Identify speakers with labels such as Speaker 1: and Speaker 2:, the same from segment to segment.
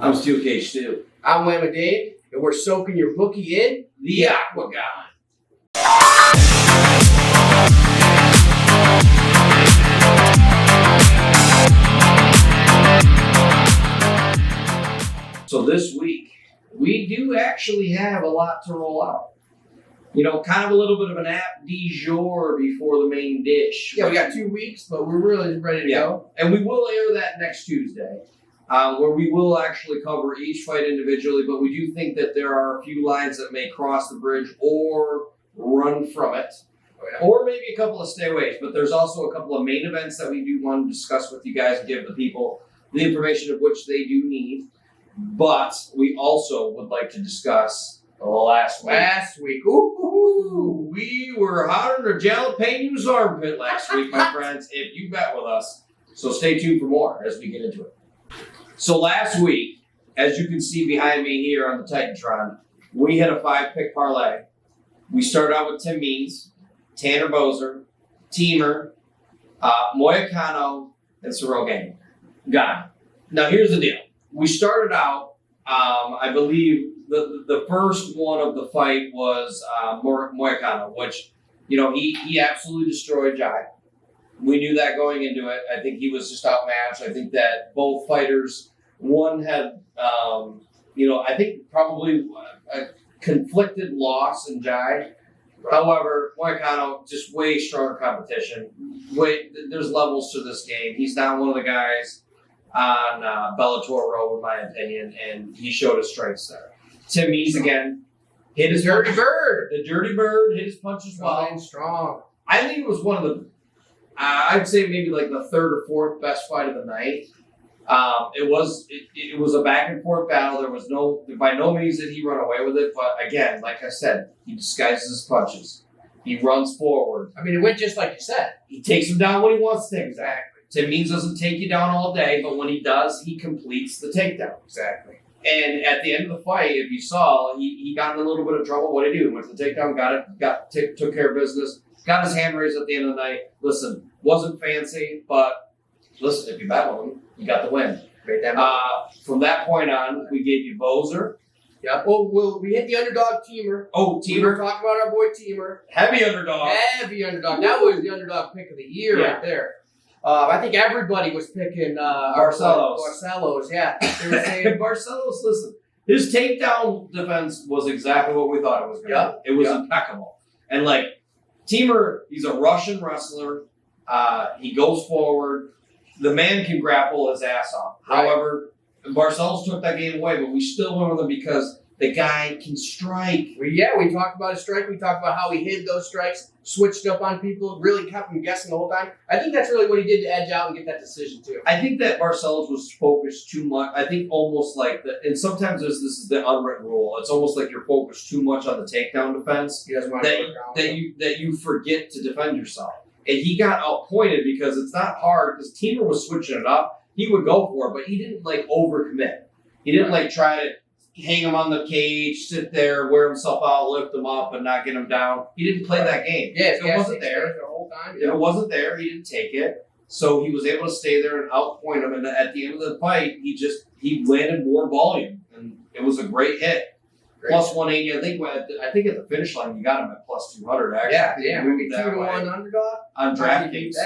Speaker 1: I'm Steel Cage Stu.
Speaker 2: I'm Amanda Nunez, and we're soaking your bookie in
Speaker 1: The Aquagon. So this week, we do actually have a lot to roll out. You know, kind of a little bit of an app du jour before the main dish.
Speaker 2: Yeah, we got 2 weeks, but we're really ready to go.
Speaker 1: And we will air that next Tuesday, where we will actually cover each fight individually, but we do think that there are a few lines that may cross the bridge or run from it, or maybe a couple of stayaways. But there's also a couple of main events that we do want to discuss with you guys and give the people the information of which they do need. But we also would like to discuss last week. Ooh, we were hotter than a jalapenos armpit last week, my friends, if you bet with us. So stay tuned for more as we get into it. So last week, as you can see behind me here on the Titantron, we had a 5-pick parlay. We started out with Tim Means, Tanner Boser, Teamer, Moyakano, and Ciryl Gane. Now here's the deal. We started out, I believe, the first one of the fight was Moyakano, which, you know, he absolutely destroyed Jai. We knew that going into it. I think he was just outmatched. I think that both fighters, one had, I think probably a conflicted loss in Jai. However, Moyakano, just way stronger competition. There's levels to this game. He's not one of the guys on Bellator Road, in my opinion, and he showed his strengths there. Tim Means again hit his
Speaker 2: Dirty Bird.
Speaker 1: The Dirty Bird hit his punches well.
Speaker 2: And strong.
Speaker 1: I think it was one of the, I'd say maybe like the third or fourth best fight of the night. It was a back and forth battle. There was by no means did he run away with it. But again, like I said, he disguises his punches. He runs forward.
Speaker 2: I mean, it went just like you said.
Speaker 1: He takes him down when he wants to take him down. Tim Means doesn't take you down all day, but when he does, he completes the takedown.
Speaker 2: Exactly.
Speaker 1: And at the end of the fight, if you saw, he got in a little bit of trouble. What did he do? Went to the takedown, took care of business, got his hand raised at the end of the night. Listen, wasn't fancy, but listen, if you battle him, you got the win. From that point on, we gave you Boser.
Speaker 2: Yeah. Well, we hit the underdog Teamer.
Speaker 1: Oh, Teamer.
Speaker 2: We were talking about our boy Teamer.
Speaker 1: Heavy underdog.
Speaker 2: Heavy underdog. That was the underdog pick of the year right there. I think everybody was picking
Speaker 1: Barcelos.
Speaker 2: Barcelos, yeah. They were saying
Speaker 1: Barcelos, listen, his takedown defense was exactly what we thought it was going to be. It was impeccable. And like, Teamer, he's a Russian wrestler. He goes forward. The man can grapple his ass off.
Speaker 2: Right.
Speaker 1: However, Barcelos took that game away, but we still went with him because the guy can strike.
Speaker 2: We talked about his strike. We talked about how he hid those strikes, switched up on people, really kept them guessing the whole time. I think that's really what he did to edge out and get that decision, too.
Speaker 1: I think that Barcelos was focused too much. I think almost like and sometimes this is the unwritten rule. It's almost like you're focused too much on the takedown defense that you forget to defend yourself. And he got outpointed because it's not hard, because Teamer was switching it up. He would go for it, but he didn't like overcommit. He didn't like try to hang him on the cage, sit there, wear himself out, lift him up, and not get him down. He didn't play that game.
Speaker 2: Yeah,
Speaker 1: if it wasn't there
Speaker 2: the whole time.
Speaker 1: If it wasn't there, he didn't take it. So he was able to stay there and outpoint him. And at the end of the fight, he landed more volume, and it was a great hit. Plus 180. I think at the finish line, you got him at plus 200. Actually,
Speaker 2: yeah. Maybe 2-1 underdog
Speaker 1: on DraftKings.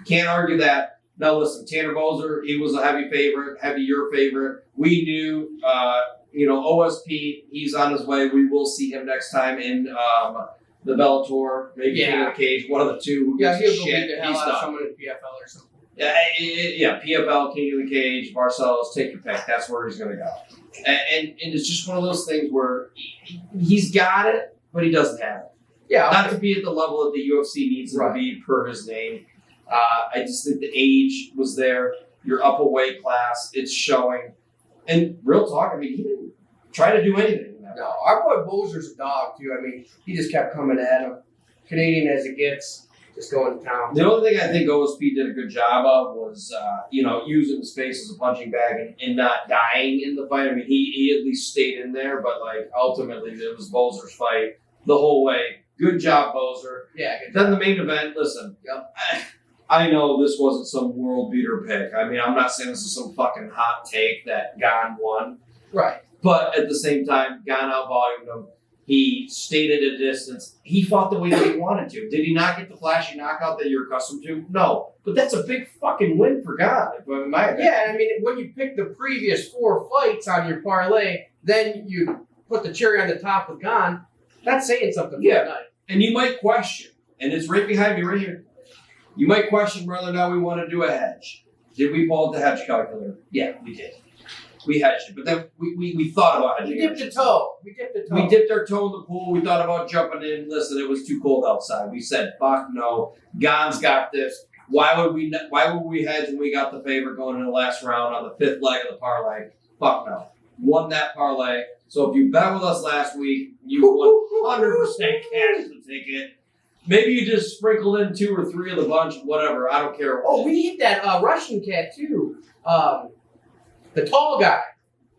Speaker 1: Can't argue that. Now listen, Tanner Boser, he was a heavier favorite. We knew, OSP, he's on his way. We will see him next time in the Bellator, maybe King of the Cage, one of the two.
Speaker 2: He'll go beat the hell out of someone in PFL or something.
Speaker 1: PFL, King of the Cage, Barcelos, take your pick. That's where he's going to go. And it's just one of those things where he's got it, but he doesn't have it.
Speaker 2: Yeah.
Speaker 1: Not to be at the level that the UFC needs him to be per his name. I just think the age was there. You're up a weight class. It's showing. And real talk, I mean, he didn't try to do anything.
Speaker 2: No, our boy Boser's a dog, too. I mean, he just kept coming at him. Canadian as it gets, just going to town.
Speaker 1: The only thing I think OSP did a good job of was, using the space as a punching bag and not dying in the fight. I mean, he at least stayed in there, but, ultimately, it was Boser's fight the whole way. Good job, Boser.
Speaker 2: Yeah, good job.
Speaker 1: Then the main event, listen.
Speaker 2: Yep.
Speaker 1: I know this wasn't some world beater pick. I mean, I'm not saying this is some fucking hot take that Gane won.
Speaker 2: Right.
Speaker 1: But at the same time, Gane outvolumed him. He stayed at a distance. He fought the way that he wanted to. Did he not get the flashy knockout that you're accustomed to? No. But that's a big fucking win for Gane, in my opinion.
Speaker 2: Yeah, I mean, when you pick the previous 4 fights on your parlay, then you put the cherry on the top with Gane, that's saying something for the night.
Speaker 1: And you might question, and it's right behind me right here, you might question whether or not we want to do a hedge. Did we pull out the hedge calculator? Yeah, we did. We hedged it, but then we thought about hedging.
Speaker 2: We dipped a toe. We
Speaker 1: dipped our toe in the pool. We thought about jumping in. Listen, it was too cold outside. We said, "Fuck no, Gane's got this." Why would we hedge when we got the favorite going in the last round on the 5th leg of the parlay? Fuck no. Won that parlay. So if you bet with us last week, you 100% cash the ticket. Maybe you just sprinkled in 2 or 3 of the bunch, whatever. I don't care.
Speaker 2: Oh, we hit that Russian cat too. The tall guy.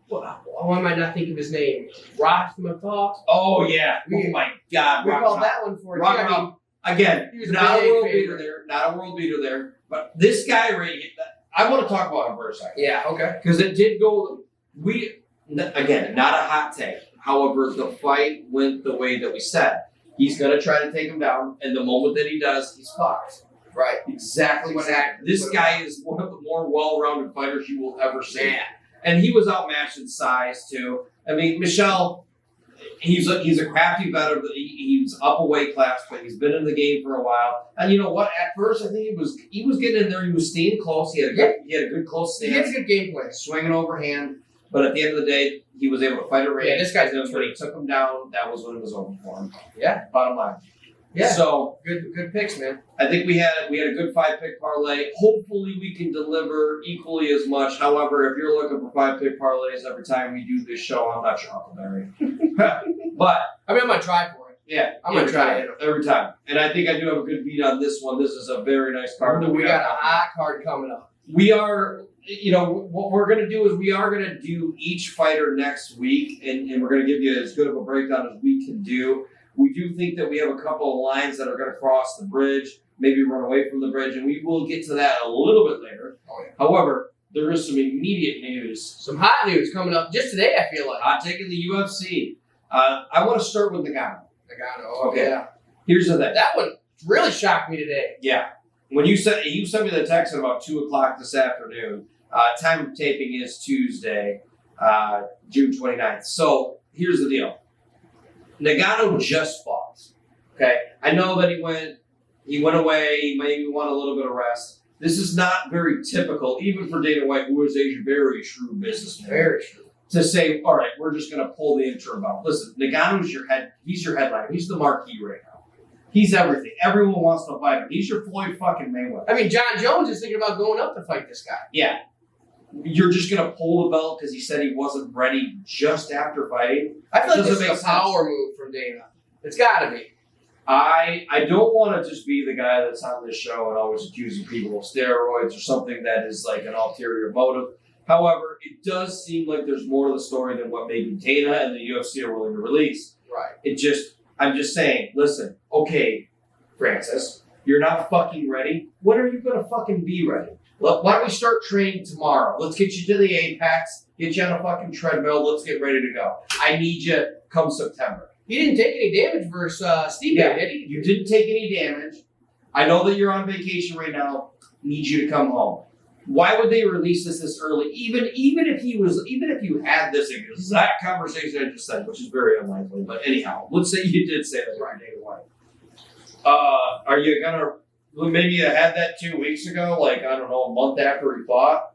Speaker 2: Why am I not thinking of his name? Rachmatov?
Speaker 1: Oh, yeah. Oh, my God.
Speaker 2: We called that one for it.
Speaker 1: Again,
Speaker 2: he was
Speaker 1: not a world
Speaker 2: favorite.
Speaker 1: beater there. Not a world beater there. But this guy right here, I want to talk about him for a second.
Speaker 2: Yeah, okay.
Speaker 1: Because it did go, again, not a hot take. However, the fight went the way that we said. He's going to try to take him down, and the moment that he does, he's fucked.
Speaker 2: Right.
Speaker 1: Exactly what happened. This guy is one of the more well-rounded fighters you will ever see.
Speaker 2: Man.
Speaker 1: And he was outmatched in size, too. I mean, Michel, he's a crafty veteran. He's up a weight class, but he's been in the game for a while. And you know what? At first, I think he was getting in there. He was staying close. He had a good close stance.
Speaker 2: He had a good game plan.
Speaker 1: Swinging overhand. But at the end of the day, he was able to fight a range.
Speaker 2: Yeah, this guy's
Speaker 1: when he took him down, that was when it was over for him.
Speaker 2: Yeah.
Speaker 1: Bottom line.
Speaker 2: Yeah.
Speaker 1: So
Speaker 2: good picks, man.
Speaker 1: I think we had a good 5-pick parlay. Hopefully we can deliver equally as much. However, if you're looking for 5-pick parlays every time we do this show, I'm not your Huckleberry. But
Speaker 2: I mean, I'm gonna try for it.
Speaker 1: Yeah,
Speaker 2: I'm gonna try it
Speaker 1: every time. And I think I do have a good beat on this one. This is a very nice card.
Speaker 2: We got a hot card coming up.
Speaker 1: We are, what we're going to do is we are going to do each fighter next week, and we're going to give you as good of a breakdown as we can do. We do think that we have a couple of lines that are going to cross the bridge, maybe run away from the bridge, and we will get to that a little bit later.
Speaker 2: Oh, yeah.
Speaker 1: However, there is some immediate news.
Speaker 2: Some hot news coming up just today, I feel like.
Speaker 1: Hot take in the UFC. I want to start with Nagano.
Speaker 2: Okay. Yeah.
Speaker 1: Here's the thing.
Speaker 2: That one really shocked me today.
Speaker 1: Yeah. When you sent me the text at about 2 o'clock this afternoon, time of taping is Tuesday, June 29th. So here's the deal. Nagano just fought. Okay. I know that he went away, he maybe want a little bit of rest. This is not very typical, even for Dana White, who is a very shrewd businessman.
Speaker 2: Very shrewd. To
Speaker 1: say, all right, we're just going to pull the interim out. Listen, Nagano's he's your headliner. He's the marquee right now. He's everything. Everyone wants to fight him. He's your Floyd fucking Mayweather.
Speaker 2: I mean, John Jones is thinking about going up to fight this guy.
Speaker 1: Yeah. You're just going to pull the belt because he said he wasn't ready just after fighting?
Speaker 2: I feel like this is a power move from Dana. It's got to be.
Speaker 1: I don't want to just be the guy that's on this show and always accusing people of steroids or something that is like an ulterior motive. However, it does seem like there's more to the story than what maybe Dana and the UFC are willing to release.
Speaker 2: Right.
Speaker 1: I'm just saying, listen, okay, Francis, you're not fucking ready. When are you going to fucking be ready? Why don't we start training tomorrow? Let's get you to the Apex, get you on a fucking treadmill, let's get ready to go. I need you come September.
Speaker 2: He didn't take any damage versus Steve, did he?
Speaker 1: You didn't take any damage. I know that you're on vacation right now. Need you to come home. Why would they release this early? Even if you had this exact conversation I just said, which is very unlikely, but anyhow, let's say you did say that right Dana White. Are you gonna maybe you had that 2 weeks ago, like I don't know, a month after he fought?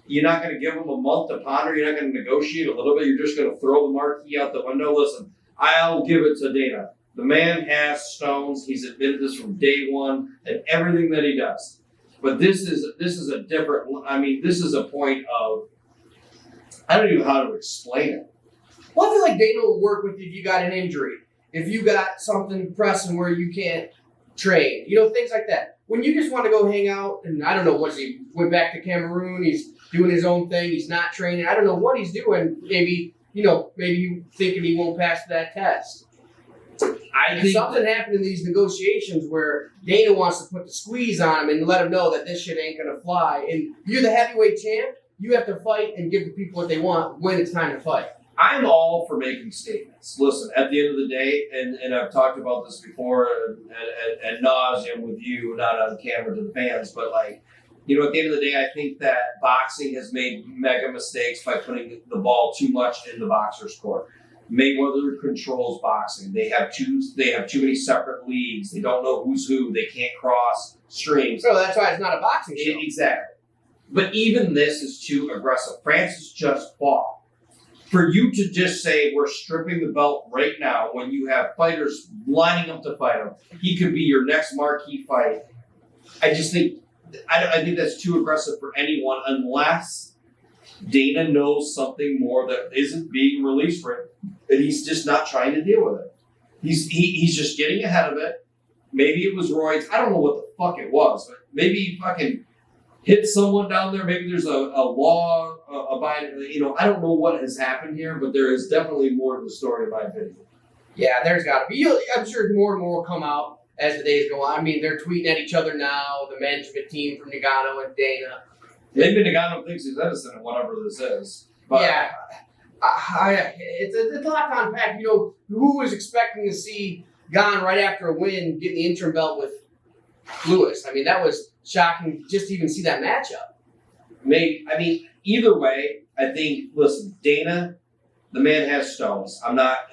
Speaker 1: You're not gonna give him a month to ponder, you're not gonna negotiate a little bit, you're just gonna throw the marquee out the window. Listen, I'll give it to Dana. The man has stones, he's admitted this from day one and everything that he does. But this is a different. I mean, this is a point of. I don't even know how to explain it.
Speaker 2: Well, I feel like Dana will work with you if you got an injury, if you got something pressing where you can't train, things like that. When you just want to go hang out, and I don't know what he went back to Cameroon, he's doing his own thing, he's not training. I don't know what he's doing. Maybe you thinking he won't pass that test.
Speaker 1: I think
Speaker 2: something happened in these negotiations where Dana wants to put the squeeze on him and let him know that this shit ain't gonna fly. And you're the heavyweight champ. You have to fight and give the people what they want when it's time to fight.
Speaker 1: I'm all for making statements. Listen, at the end of the day, and I've talked about this before ad nauseum with you, not on camera to the fans, but like, you know, at the end of the day, I think that boxing has made mega mistakes by putting the ball too much in the boxer's court. Mayweather controls boxing. They have too many separate leagues. They don't know who's who. They can't cross streams.
Speaker 2: So that's why it's not a boxing show.
Speaker 1: Exactly. But even this is too aggressive. Francis just fought. For you to just say we're stripping the belt right now when you have fighters lining up to fight him, he could be your next marquee fight. I think that's too aggressive for anyone unless Dana knows something more that isn't being released right, and he's just not trying to deal with it. He's just getting ahead of it. Maybe it was roids. I don't know what the fuck it was, but maybe he fucking hit someone down there. Maybe there's a law abiding. You know, I don't know what has happened here, but there is definitely more to the story, in my opinion.
Speaker 2: Yeah, there's got to be. I'm sure more and more will come out as the days go on. I mean, they're tweeting at each other now. The management team from Nagano and Dana.
Speaker 1: Maybe Nagano thinks he's innocent in whatever this is. But
Speaker 2: yeah, it's a lot to unpack. You know, who was expecting to see Gane right after a win getting the interim belt with Lewis? I mean, that was shocking just to even see that matchup.
Speaker 1: Either way, I think, listen, Dana, the man has stones.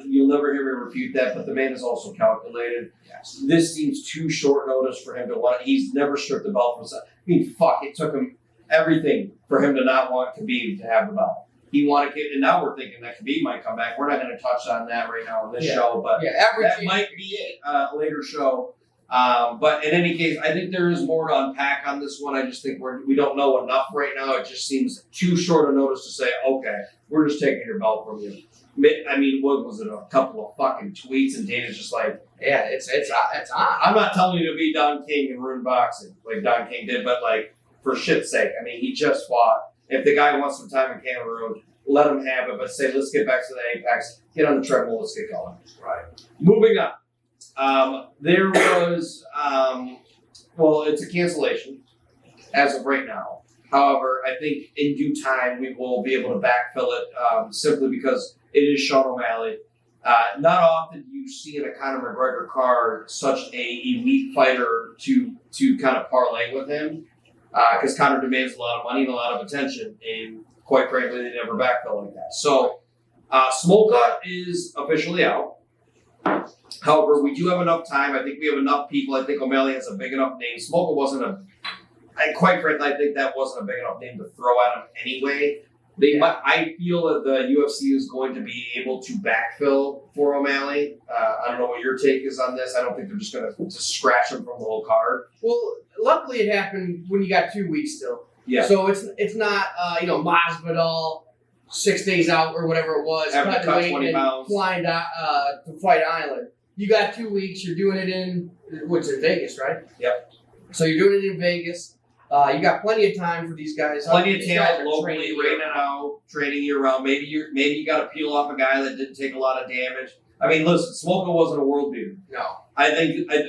Speaker 1: You'll never hear me refute that, but the man is also calculated.
Speaker 2: Yes.
Speaker 1: This seems too short notice for him to want. He's never stripped the belt from himself. I mean, fuck, it took him everything for him to not want Khabib to have the belt. He wanted it, and now we're thinking that Khabib might come back. We're not going to touch on that right now on this show, but that might be a later show. But in any case, I think there is more to unpack on this one. I just think we don't know enough right now. It just seems too short a notice to say, okay, we're just taking your belt from you. I mean, what was it? A couple of fucking tweets, and Dana's just like,
Speaker 2: yeah, it's on.
Speaker 1: I'm not telling you to be Don King and ruin boxing like Don King did, but like for shit's sake, I mean, he just fought. If the guy wants some time in Cameroon, let him have it. But say, let's get back to the Apex. Get on the treadmill. Let's get going.
Speaker 2: Right.
Speaker 1: Moving on. There was, it's a cancellation as of right now. However, I think in due time we will be able to backfill it simply because it is Sean O'Malley. Not often do you see in a Conor McGregor card such a elite fighter to kind of parlay with him because Conor demands a lot of money and a lot of attention, and quite frankly, they never backfill like that. So, Smolka is officially out. However, we do have enough time. I think we have enough people. I think O'Malley has a big enough name. Smolka wasn't quite frankly, I think that wasn't a big enough name to throw at him anyway. I feel that the UFC is going to be able to backfill for O'Malley. I don't know what your take is on this. I don't think they're just going to scratch him from the whole card.
Speaker 2: Well, luckily it happened when you got 2 weeks still.
Speaker 1: Yeah.
Speaker 2: So it's not Masvidal 6 days out or whatever it was,
Speaker 1: having to cut 20 pounds,
Speaker 2: flying to Fight Island. You got 2 weeks. You're doing it in Vegas, right?
Speaker 1: Yep.
Speaker 2: So you're doing it in Vegas. You got plenty of time for these guys.
Speaker 1: Plenty of talent locally, right now, training year round. Maybe you got to peel off a guy that didn't take a lot of damage. I mean, listen, Smolka wasn't a world beater.
Speaker 2: No.
Speaker 1: I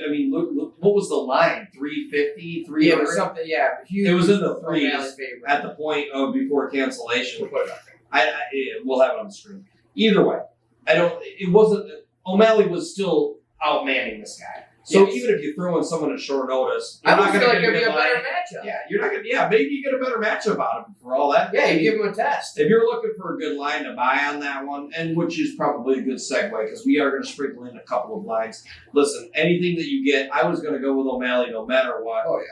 Speaker 1: mean, look, what was the line? 350, 300?
Speaker 2: Yeah, it was something. Yeah, huge.
Speaker 1: It was in the threes at the point of before cancellation.
Speaker 2: We'll put it up there.
Speaker 1: We'll have it on the screen. Either way, it wasn't. O'Malley was still outmanning this guy. So even if you throw in someone at short notice,
Speaker 2: I don't feel like there'd be a better matchup.
Speaker 1: Yeah, you're not gonna. Yeah, maybe you get a better matchup out of him for all that.
Speaker 2: Yeah, you give him a test.
Speaker 1: If you're looking for a good line to buy on that one, and which is probably a good segue because we are going to sprinkle in a couple of lines. Listen, anything that you get, I was going to go with O'Malley no matter what.
Speaker 2: Oh yeah.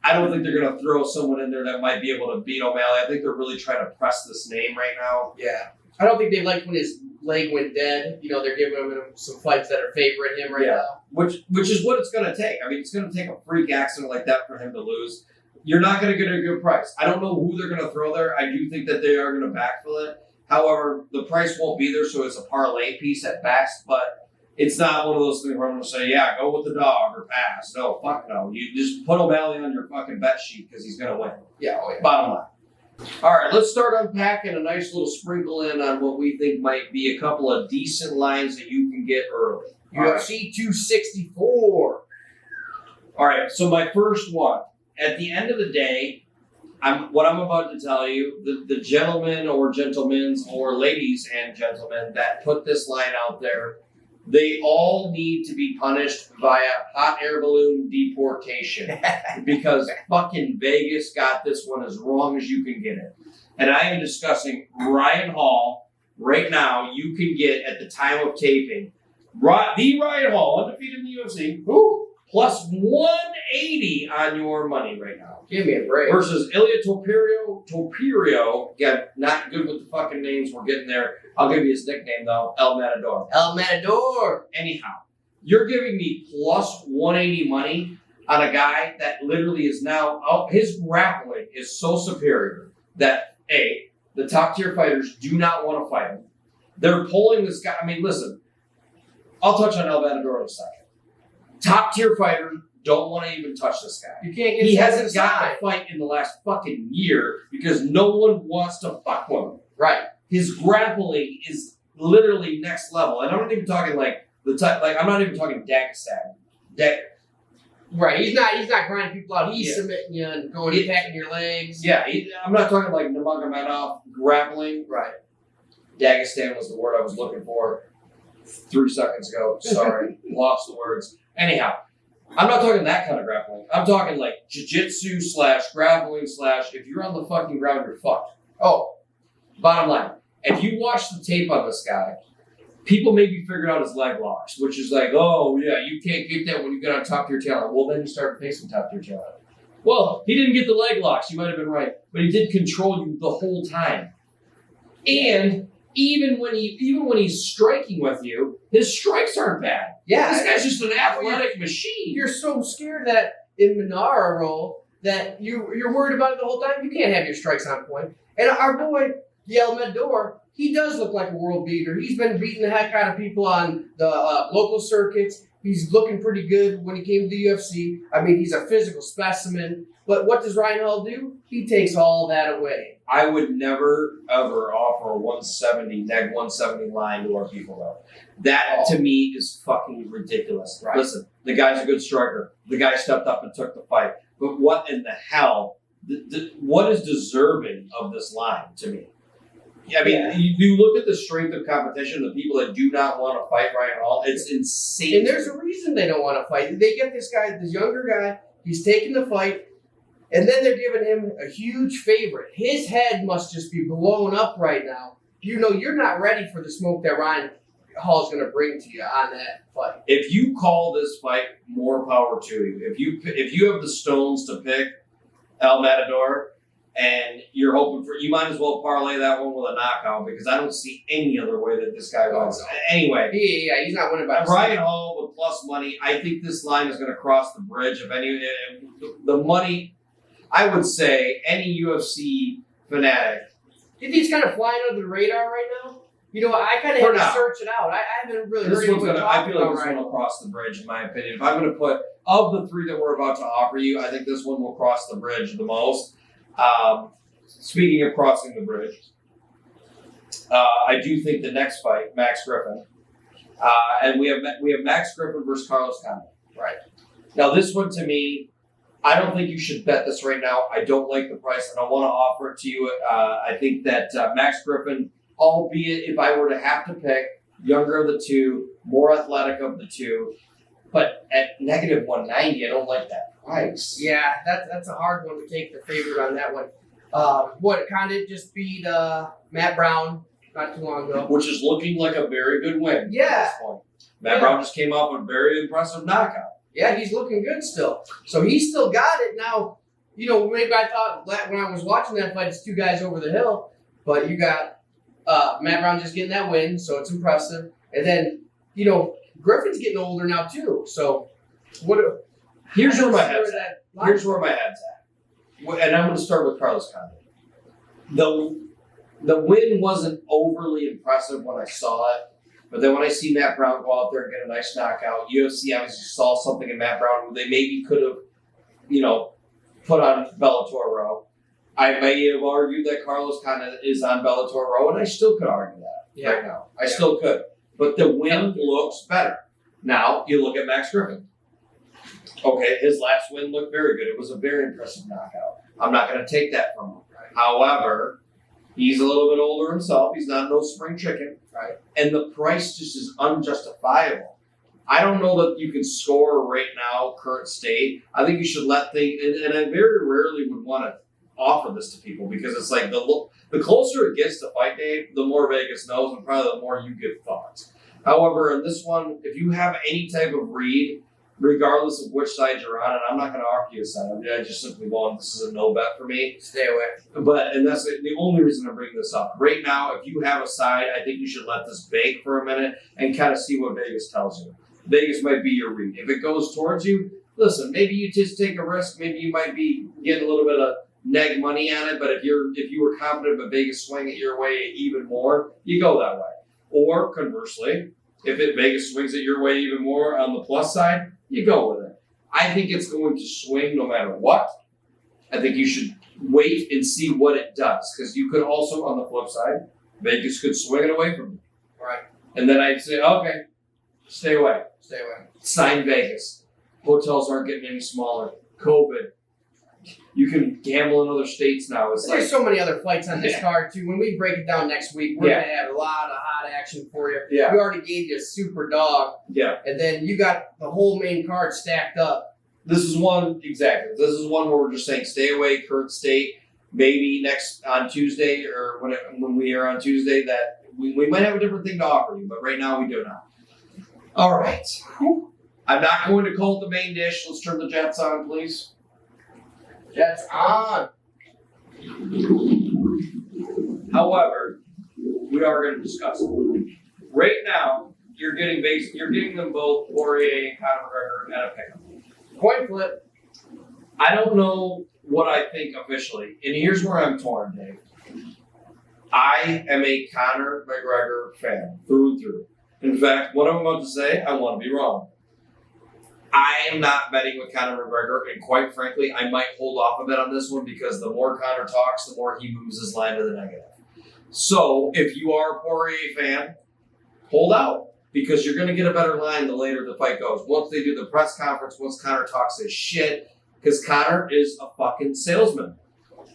Speaker 1: I don't think they're going to throw someone in there that might be able to beat O'Malley. I think they're really trying to press this name right now.
Speaker 2: Yeah. I don't think they liked when his leg went dead. You know, they're giving him some fights that are favoring him right now.
Speaker 1: Which is what it's going to take. I mean, it's going to take a freak accident like that for him to lose. You're not going to get a good price. I don't know who they're going to throw there. I do think that they are going to backfill it. However, the price won't be there, so it's a parlay piece at best. But it's not one of those things where I'm going to say, yeah, go with the dog or pass. No, fuck no. You just put O'Malley on your fucking bet sheet because he's going to win.
Speaker 2: Yeah, oh yeah.
Speaker 1: Bottom line. All right, let's start unpacking a nice little sprinkle in on what we think might be a couple of decent lines that you can get early.
Speaker 2: UFC 264.
Speaker 1: All right, so my first one. At the end of the day, what I'm about to tell you, the gentlemen or gentlemen's or ladies and gentlemen that put this line out there, they all need to be punished via hot air balloon deportation because fucking Vegas got this one as wrong as you can get it. And I am discussing Ryan Hall right now. You can get at the time of taping the Ryan Hall, undefeated in the UFC, plus 180 on your money right now.
Speaker 2: Give me a break.
Speaker 1: Versus Ilya Topuria, again, not good with the fucking names, we're getting there. I'll give you his nickname though, El Matador.
Speaker 2: El Matador.
Speaker 1: Anyhow, you're giving me plus 180 money on a guy that literally is now, his grappling is so superior that, A, the top tier fighters do not want to fight him. They're pulling this guy, I mean, listen, I'll touch on El Matador in a second. Top tier fighters don't want to even touch this guy.
Speaker 2: You can't get
Speaker 1: He hasn't got a fight in the last fucking year because no one wants to fuck with him.
Speaker 2: Right.
Speaker 1: His grappling is literally next level. And I'm not even talking like I'm not even talking Dagestan.
Speaker 2: Right. He's not grinding people out. He's submitting you and going attacking your legs.
Speaker 1: Yeah, I'm not talking like Nurmagomedov grappling.
Speaker 2: Right.
Speaker 1: Dagestan was the word I was looking for 3 seconds ago. Sorry. Lost the words. Anyhow, I'm not talking that kind of grappling. I'm talking like jiu-jitsu / grappling / if you're on the fucking ground, you're fucked. Oh, bottom line. If you watch the tape on this guy, people maybe figured out his leg locks, which is like, oh, yeah, you can't get that when you get on top tier talent. Well, then you start facing top tier talent. Well, he didn't get the leg locks. You might have been right. But he did control you the whole time. And even when he's striking with you, his strikes aren't bad.
Speaker 2: Yeah.
Speaker 1: This guy's just an athletic machine.
Speaker 2: You're so scared that in Minara role that you're worried about it the whole time. You can't have your strikes on point. And our boy, El Matador, he does look like a world beater. He's been beating the heck out of people on the local circuits. He's looking pretty good when he came to the UFC. I mean, he's a physical specimen. But what does Ryan Hall do? He takes all that away.
Speaker 1: I would never, ever offer a 170 line to our people, though. That, to me, is fucking ridiculous.
Speaker 2: Right.
Speaker 1: Listen, the guy's a good striker. The guy stepped up and took the fight. But what in the hell, what is deserving of this line to me? I mean, you look at the strength of competition, the people that do not want to fight Ryan Hall, it's insane.
Speaker 2: And there's a reason they don't want to fight. They get this guy, this younger guy, he's taking the fight, and then they're giving him a huge favorite. His head must just be blown up right now. You know, you're not ready for the smoke that Ryan Hall's going to bring to you on that fight.
Speaker 1: If you call this fight, more power to you. If you have the stones to pick El Matador, and you're hoping for, you might as well parlay that one with a knockout because I don't see any other way that this guy wins. Anyway.
Speaker 2: Yeah, he's not winning by
Speaker 1: Ryan Hall with plus money. I think this line is going to cross the bridge. If any, the money, I would say any UFC fanatic.
Speaker 2: Do you think he's kind of flying under the radar right now? You know, I kind of had to search it out. I haven't really heard anyone talking about
Speaker 1: I feel like this one will cross the bridge, in my opinion. If I'm going to put, of the 3 that we're about to offer you, I think this one will cross the bridge the most. Speaking of crossing the bridge, I do think the next fight, Max Griffin, and we have Max Griffin versus Carlos Condit. Right. Now, this one to me, I don't think you should bet this right now. I don't like the price. I don't want to offer it to you. I think that Max Griffin, albeit if I were to have to pick, younger of the 2, more athletic of the 2, but at negative 190, I don't like that price.
Speaker 2: Yeah, that's a hard one to take the favorite on that one. Condit just beat Matt Brown not too long ago.
Speaker 1: Which is looking like a very good win
Speaker 2: yeah.
Speaker 1: at this point. Matt Brown just came off a very impressive knockout.
Speaker 2: Yeah, he's looking good still. So he's still got it. Now, you know, maybe I thought when I was watching that fight, it's 2 guys over the hill. But you got Matt Brown just getting that win, so it's impressive. And then, you know, Griffin's getting older now too. So
Speaker 1: here's where my head's at. And I'm going to start with Carlos Condit. The win wasn't overly impressive when I saw it. But then when I see Matt Brown go out there and get a nice knockout, UFC obviously saw something in Matt Brown who they maybe could have, you know, put on Bellator row. I may have argued that Carlos kind of is on Bellator row, and I still could argue that right now. I still could. But the win looks better. Now, you look at Max Griffin. Okay, his last win looked very good. It was a very impressive knockout. I'm not going to take that from him.
Speaker 2: Right.
Speaker 1: However, he's a little bit older himself. He's not no spring chicken.
Speaker 2: Right.
Speaker 1: And the price just is unjustifiable. I don't know that you can score right now, current state. I think you should let things, and I very rarely would want to offer this to people because it's like the closer it gets to fight day, the more Vegas knows and probably the more you give thoughts. However, in this one, if you have any type of read, regardless of which side you're on, and I'm not going to argue a side, I just simply won't. This is a no bet for me.
Speaker 2: Stay away.
Speaker 1: And that's the only reason I bring this up. Right now, if you have a side, I think you should let this bake for a minute and kind of see what Vegas tells you. Vegas might be your read. If it goes towards you, listen, maybe you just take a risk. Maybe you might be getting a little bit of neg money on it, but if you were confident of Vegas swing it your way even more, you go that way. Or conversely, if Vegas swings it your way even more on the plus side, you go with it. I think it's going to swing no matter what. I think you should wait and see what it does, because you could also, on the flip side, Vegas could swing it away from you.
Speaker 2: Right.
Speaker 1: And then I'd say, okay, stay away.
Speaker 2: Stay away.
Speaker 1: Sign Vegas. Hotels aren't getting any smaller. COVID. You can gamble in other states now.
Speaker 2: There's so many other fights on this card, too. When we break it down next week, we're going to have a lot of hot action for you.
Speaker 1: Yeah.
Speaker 2: We already gave you a super dog.
Speaker 1: Yeah.
Speaker 2: And then you got the whole main card stacked up.
Speaker 1: This is one, exactly. This is one where we're just saying stay away, current state. Maybe next on Tuesday or when we are on Tuesday that we might have a different thing to offer you, but right now we do not. All right. I'm not going to call it the main dish. Let's turn the Jets on, please.
Speaker 2: Jets on.
Speaker 1: However, we are going to discuss it. Right now, you're getting them both Poirier and Conor McGregor at a pickup.
Speaker 2: Coin flip.
Speaker 1: I don't know what I think officially, and here's where I'm torn, Dave. I am a Conor McGregor fan through and through. In fact, what I'm about to say, I want to be wrong. I am not betting with Conor McGregor, and quite frankly, I might hold off a bit on this one because the more Conor talks, the more he moves his line to the negative. So, if you are a Poirier fan, hold out because you're going to get a better line the later the fight goes. Once they do the press conference, once Conor talks his shit, because Conor is a fucking salesman.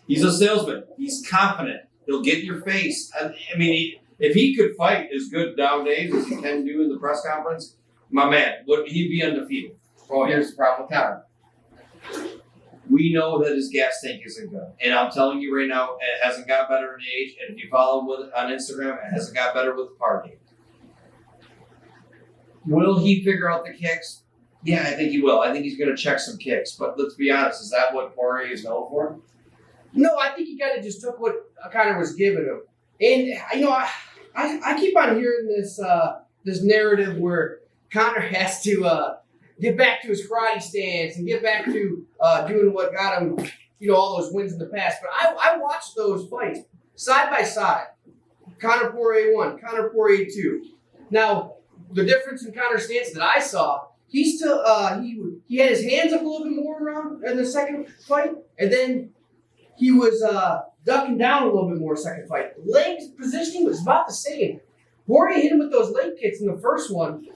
Speaker 1: He's a salesman. He's confident. He'll get in your face. I mean, if he could fight as good nowadays as he can do in the press conference, my man, he'd be undefeated. Well, here's the problem with Conor. We know that his gas tank isn't good. And I'm telling you right now, it hasn't got better in age. And if you follow him on Instagram, it hasn't got better with the party. Will he figure out the kicks? Yeah, I think he will. I think he's going to check some kicks. But let's be honest, is that what Poirier is known for?
Speaker 2: No, I think he kind of just took what Conor was giving him. And, you know, I keep on hearing this narrative where Conor has to get back to his karate stance and get back to doing what got him, you know, all those wins in the past. But I watched those fights side by side. Conor Poirier 1, Conor Poirier 2. Now, the difference in Conor's stance that I saw, he still he had his hands up a little bit more around in the second fight, and then he was ducking down a little bit more second fight. Legs positioning was about the same. Poirier hit him with those leg kicks in the first one.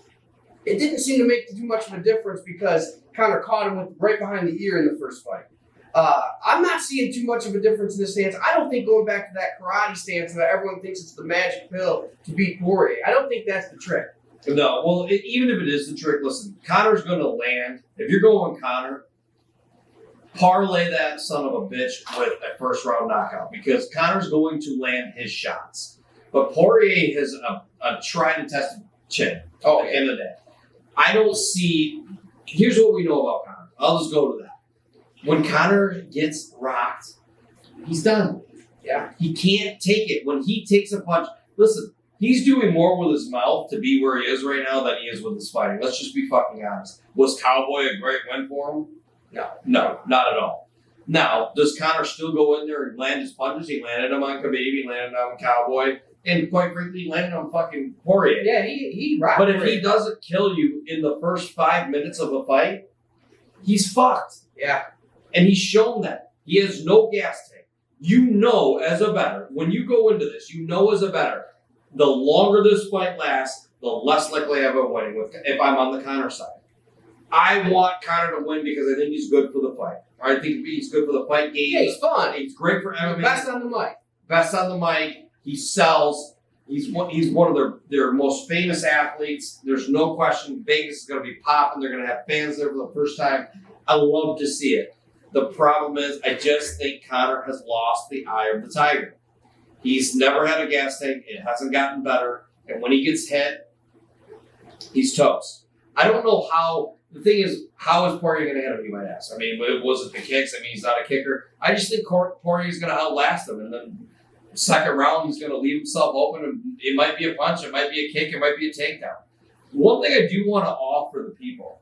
Speaker 2: It didn't seem to make too much of a difference because Conor caught him with right behind the ear in the first fight. I'm not seeing too much of a difference in the stance. I don't think going back to that karate stance that everyone thinks it's the magic pill to beat Poirier. I don't think that's the trick.
Speaker 1: No, well, even if it is the trick, listen, Conor's going to land. If you're going Conor, parlay that son of a bitch with a first-round knockout because Conor's going to land his shots. But Poirier has a tried-and-tested chin at the end of the day. I don't see... Here's what we know about Conor. I'll just go to that. When Conor gets rocked, he's done.
Speaker 2: Yeah.
Speaker 1: He can't take it. When he takes a punch... Listen, he's doing more with his mouth to be where he is right now than he is with his fighting. Let's just be fucking honest. Was Cowboy a great win for him? No, not at all. Now, does Conor still go in there and land his punches? He landed them on Khabib, he landed them on Cowboy, and quite frankly, he landed on fucking Poirier.
Speaker 2: Yeah, he rocked.
Speaker 1: But if he doesn't kill you in the first 5 minutes of a fight, he's fucked.
Speaker 2: Yeah.
Speaker 1: And he's shown that. He has no gas tank. you know as a bettor, when you go into this, you know as a bettor, the longer this fight lasts, the less likely I have a winning if I'm on the Conor side. I want Conor to win because I think he's good for the fight. I think he's good for the fight game.
Speaker 2: Yeah, he's fun.
Speaker 1: He's great for MMA.
Speaker 2: Best on the mic.
Speaker 1: Best on the mic. He sells. He's one of their most famous athletes. There's no question Vegas is going to be popping. They're going to have fans there for the first time. I love to see it. The problem is I just think Conor has lost the eye of the tiger. He's never had a gas tank. It hasn't gotten better. And when he gets hit, he's toast. I don't know how. The thing is, how is Poirier going to hit him, you might ask? I mean, was it the kicks? I mean, he's not a kicker. I just think Poirier is going to outlast him. And then second round, he's going to leave himself open. And it might be a punch. It might be a kick. It might be a takedown. One thing I do want to offer the people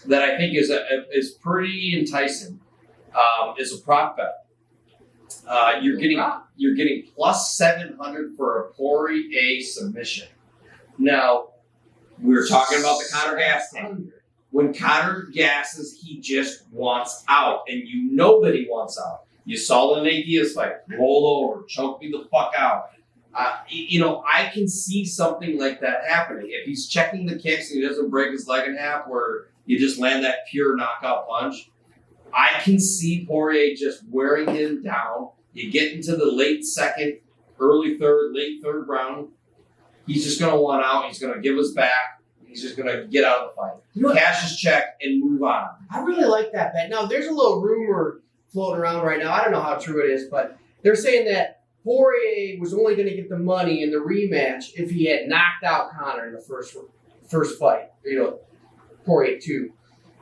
Speaker 1: that I think is pretty enticing is a prop bet. You're getting plus 700 for a Poirier submission. Now, we were talking about the Conor gas tank. When Conor gasses, he just wants out, and you know that he wants out. You saw the Nate Diaz fight. Roll over, choke me the fuck out. I can see something like that happening. If he's checking the kicks and he doesn't break his leg in half where you just land that pure knockout punch, I can see Poirier just wearing him down. You get into the late second, late third round. He's just going to want out. He's going to give us back. He's just going to get out of the fight. Cash his check and move on.
Speaker 2: I really like that bet. Now, there's a little rumor floating around right now. I don't know how true it is, but they're saying that Poirier was only going to get the money in the rematch if he had knocked out Conor in the first fight. Poirier 2.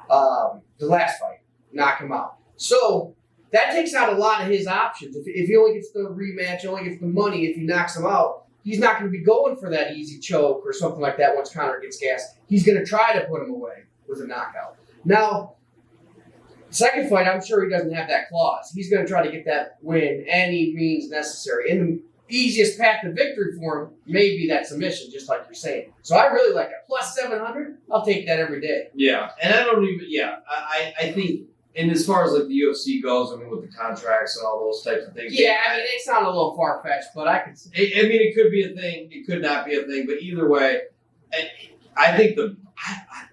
Speaker 2: The last fight. Knock him out. So that takes out a lot of his options. If he only gets the rematch, he only gets the money if he knocks him out, he's not going to be going for that easy choke or something like that once Conor gets gassed. He's going to try to put him away with a knockout. Now, second fight, I'm sure he doesn't have that clause. He's going to try to get that win any means necessary. And the easiest path to victory for him may be that submission, just like you're saying. So I really like it. Plus 700, I'll take that every day.
Speaker 1: Yeah, and I think, and as far as like the UFC goes, I mean, with the contracts and all those types of things.
Speaker 2: Yeah, I mean, it sounds a little far-fetched, but I can see it.
Speaker 1: I mean, it could be a thing. It could not be a thing. But either way, I think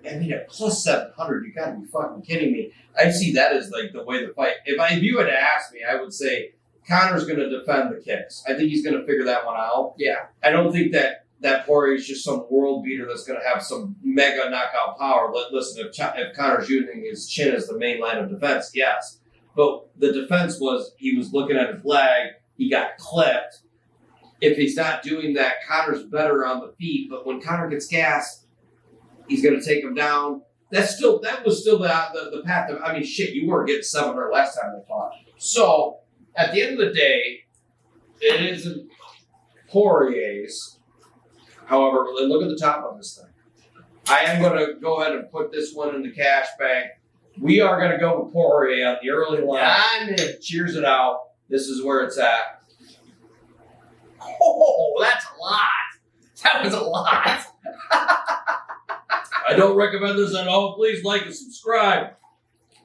Speaker 1: at plus 700, you got to be fucking kidding me. I see that as like the way the fight. If you had asked me, I would say Conor's going to defend the kicks. I think he's going to figure that one out.
Speaker 2: Yeah.
Speaker 1: I don't think that Poirier is just some world beater that's going to have some mega knockout power. Listen, if Conor's using his chin as the main line of defense, yes. But the defense was he was looking at his leg. He got clipped. If he's not doing that, Conor's better on the feet. But when Conor gets gassed, he's going to take him down. That was still the path. I mean, shit, you weren't getting 700 last time we fought. So at the end of the day, it isn't Poirier's. However, look at the top of this thing. I am going to go ahead and put this one in the cash bank. We are going to go with Poirier on the early line. Cheers it out. This is where it's at.
Speaker 2: Oh, that's a lot. That was a lot.
Speaker 1: I don't recommend this at all. Please like and subscribe.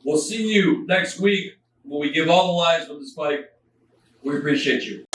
Speaker 1: We'll see you next week when we give all the lines from this fight. We appreciate you.